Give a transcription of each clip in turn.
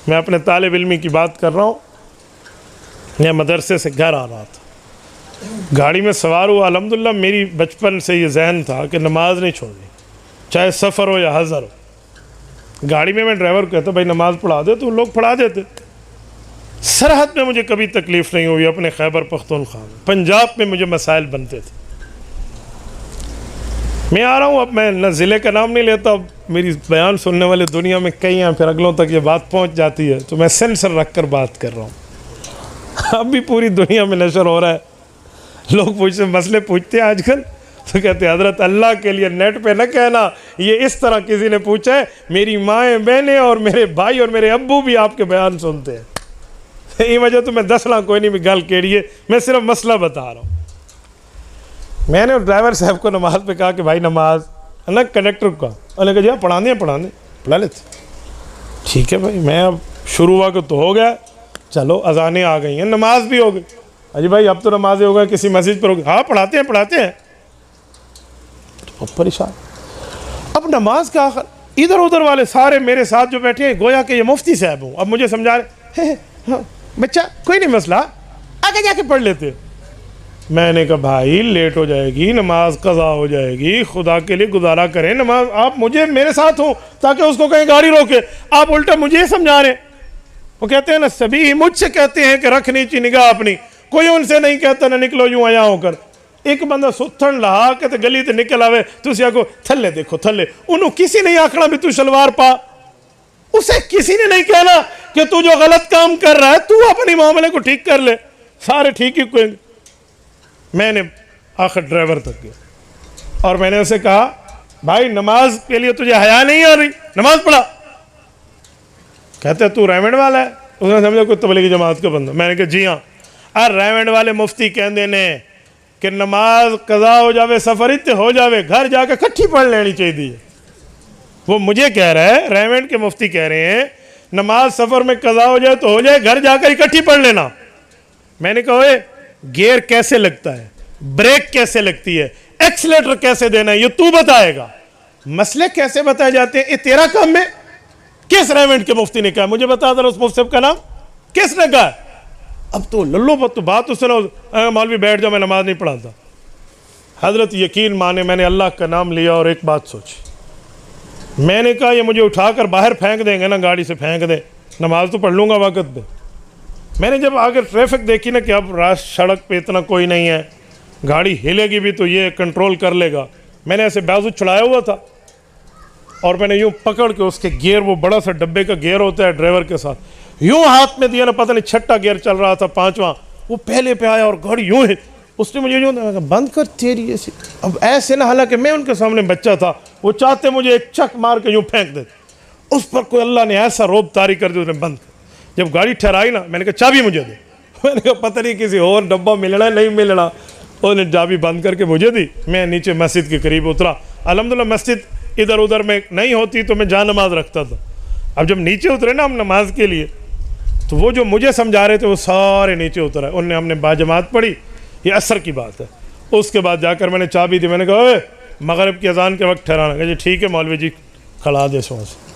میں اپنے طالب علمی کی بات کر رہا ہوں. میں مدرسے سے گھر آ رہا تھا, گاڑی میں سوار ہوا. الحمدللہ میری بچپن سے یہ ذہن تھا کہ نماز نہیں چھوڑنی, چاہے سفر ہو یا حضر ہو. گاڑی میں ڈرائیور کو کہتا بھائی نماز پڑھا دے, تو لوگ پڑھا دیتے. سرحد میں مجھے کبھی تکلیف نہیں ہوئی, اپنے خیبر پختونخوا میں. پنجاب میں مجھے مسائل بنتے تھے. میں آ رہا ہوں, اب میں نہ ضلع کا نام نہیں لیتا, اب میری بیان سننے والے دنیا میں کئی ہیں, پھر اگلوں تک یہ بات پہنچ جاتی ہے, تو میں سینسر رکھ کر بات کر رہا ہوں. اب بھی پوری دنیا میں نشر ہو رہا ہے. لوگ پوچھتے مسئلے پوچھتے ہیں آج کل, تو کہتے ہیں حضرت اللہ کے لیے نیٹ پہ نہ کہنا یہ اس طرح کسی نے پوچھا ہے. میری مائیں بہنیں اور میرے بھائی اور میرے ابو بھی آپ کے بیان سنتے ہیں. یہ وجہ تو میں دسنا کوئی نہیں بھی گل کیڑی ہے, میں صرف مسئلہ بتا رہا ہوں. میں نے ڈرائیور صاحب کو نماز پہ کہا کہ بھائی نماز نا, کنڈکٹر کو کہا, انہوں نے کہا جی پڑھا دیں پڑھا لیتے. ٹھیک ہے بھائی, میں اب شروع ہوا کہ تو ہو گیا, چلو اذانیں آ گئی ہیں, نماز بھی ہو گئی. اجی بھائی اب تو نمازیں ہو گئے, کسی مسجد پر ہو گئی, ہاں پڑھاتے ہیں. اب پریشان. اب نماز کا آخر ادھر ادھر والے سارے میرے ساتھ جو بیٹھے ہیں گویا کہ یہ مفتی صاحب ہوں. اب مجھے سمجھا رہے بچہ کوئی نہیں مسئلہ, آگے جا کے پڑھ لیتے. میں نے کہا بھائی لیٹ ہو جائے گی, نماز قضا ہو جائے گی, خدا کے لیے گزارا کریں نماز. آپ مجھے میرے ساتھ ہوں تاکہ اس کو کہیں گاڑی روکے, آپ الٹا مجھے سمجھا رہے ہیں. وہ کہتے ہیں نا سبھی مجھ سے کہتے ہیں کہ رکھ نیچی نگاہ اپنی, کوئی ان سے نہیں کہتا نہ نکلو یوں آیا ہو کر. ایک بندہ ستھن لہا کہ گلی تے نکل آوے, تسی آگو تھلے دیکھو تھلے, انہوں کسی نہیں آکھنا بھی تو شلوار پا. اسے کسی نے نہیں کہنا کہ تو جو غلط کام کر رہا ہے تو اپنی معاملے کو ٹھیک کر لے, سارے ٹھیک ہی کوئیں. میں نے آخر ڈرائیور تک گیا اور میں نے اسے کہا بھائی نماز کے لیے تجھے حیا نہیں آ رہی, نماز پڑھا. کہتے تو ریمنڈ والا ہے, اس نے سمجھا کوئی تبلیغی جماعت کا بندہ. میں نے کہا جی ہاں, ریمنڈ والے مفتی کہندے نے کہ نماز قضا ہو جاوے, سفر تے ہو جاوے, گھر جا کے کٹھی پڑھ لینی چاہیے. وہ مجھے کہہ رہا ہے, ریمنڈ کے مفتی کہہ رہے ہیں نماز سفر میں قضا ہو جائے تو ہو جائے, گھر جا کر اکٹھی پڑھ لینا. میں نے کہا گیئر کیسے لگتا ہے, بریک کیسے لگتی ہے, ایکسیلیٹر کیسے دینا ہے, یہ تو بتائے گا. مسئلے کیسے بتائے جاتے ہیں, یہ تیرا کام ہے. کس ریمنڈ کے مفتی نے کہا, مجھے بتا دو اس مفتی صاحب کا نام, کس نے کہا؟ اب تو للو بت بات اس نے, مولوی بیٹھ جاؤ میں نماز نہیں پڑھاتا. حضرت یقین مانے میں نے اللہ کا نام لیا اور ایک بات سوچی. میں نے کہا یہ مجھے اٹھا کر باہر پھینک دیں گے نا, گاڑی سے پھینک دیں, نماز تو پڑھ لوں گا وقت پہ. میں نے جب آگے ٹریفک دیکھی نا کہ اب سڑک پہ اتنا کوئی نہیں ہے, گاڑی ہلے گی بھی تو یہ کنٹرول کر لے گا, میں نے ایسے بازو چھڑایا ہوا تھا اور میں نے یوں پکڑ کے اس کے گیئر, وہ بڑا سا ڈبے کا گیئر ہوتا ہے ڈرائیور کے ساتھ, یوں ہاتھ میں دیا نا, پتہ نہیں چھٹا گیئر چل رہا تھا, 5واں, وہ پہلے پہ آیا اور گاڑی یوں ہے. اس نے مجھے یوں بند کر تیری ایسی. اب ایسے نہ, حالانکہ میں ان کے سامنے بچہ تھا, وہ چاہتے مجھے ایک چک مار کے یوں پھینک دیتے. اس پر کوئی اللہ نے ایسا روب طاری کر دیا, اس نے بند کر. جب گاڑی ٹھہرائی نا, میں نے کہا چابی مجھے دے. میں نے کہا پتہ نہیں کسی اور ڈبہ ملنا نہیں ملنا. انہوں نے چابی بند کر کے مجھے دی. میں نیچے مسجد کے قریب اترا. الحمدللہ مسجد ادھر ادھر میں نہیں ہوتی تو میں جا نماز رکھتا تھا. اب جب نیچے اترے نا ہم نماز کے لیے, تو وہ جو مجھے سمجھا رہے تھے وہ سارے نیچے اترے. انہوں نے, ہم نے باجماعت پڑھی, یہ عصر کی بات ہے. اس کے بعد جا کر میں نے چابی دی. میں نے کہا اوے مغرب کی اذان کے وقت ٹھہرانا. کہا جی ٹھیک ہے مولوی جی, کھڑا دے سو سے.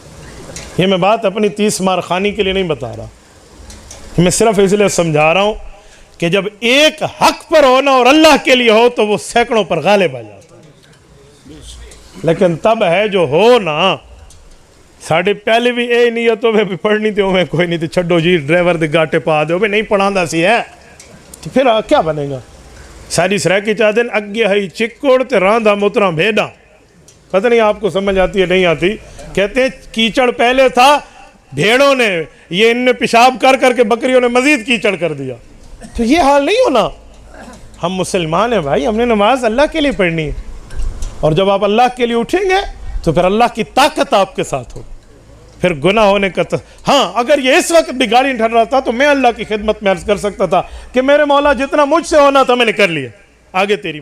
یہ میں بات اپنی 30 مار خانی کے لیے نہیں بتا رہا, میں صرف اس لیے سمجھا رہا ہوں کہ جب ایک حق پر ہونا اور اللہ کے لیے ہو تو وہ سینکڑوں پر غالب آ جاتا ہے. لیکن تب ہے جو ہو نا, ساڑھے پہلے بھی اے نیتوں میں بھی پڑھنی تھی, میں کوئی نہیں تھی, چھڈو جی ڈرائیور دے گاٹے پا دے, نہیں پڑھاندہ سی ہے, تو پھر کیا بنے گا. ساری سرائے کی چاہ دیں اگے ہی چکوڑ تے راندہ مترا بھیڑا. پتہ نہیں آپ کو سمجھ آتی ہے نہیں آتی. کہتے ہیں کیچڑ پہلے تھا, بھیڑوں نے, یہ ان نے پیشاب کر کر کے بکریوں نے مزید کیچڑ کر دیا. تو یہ حال نہیں ہونا. ہم مسلمان ہیں بھائی, ہم نے نماز اللہ کے لیے پڑھنی ہے, اور جب آپ اللہ کے لیے اٹھیں گے تو پھر اللہ کی طاقت آپ کے ساتھ ہوگی. پھر گناہ ہونے کا ہاں, اگر یہ اس وقت بھی گاڑی ٹھہر رہا تھا تو میں اللہ کی خدمت میں عرض کر سکتا تھا کہ میرے مولا جتنا مجھ سے ہونا تھا میں نے کر لیا, آگے تیری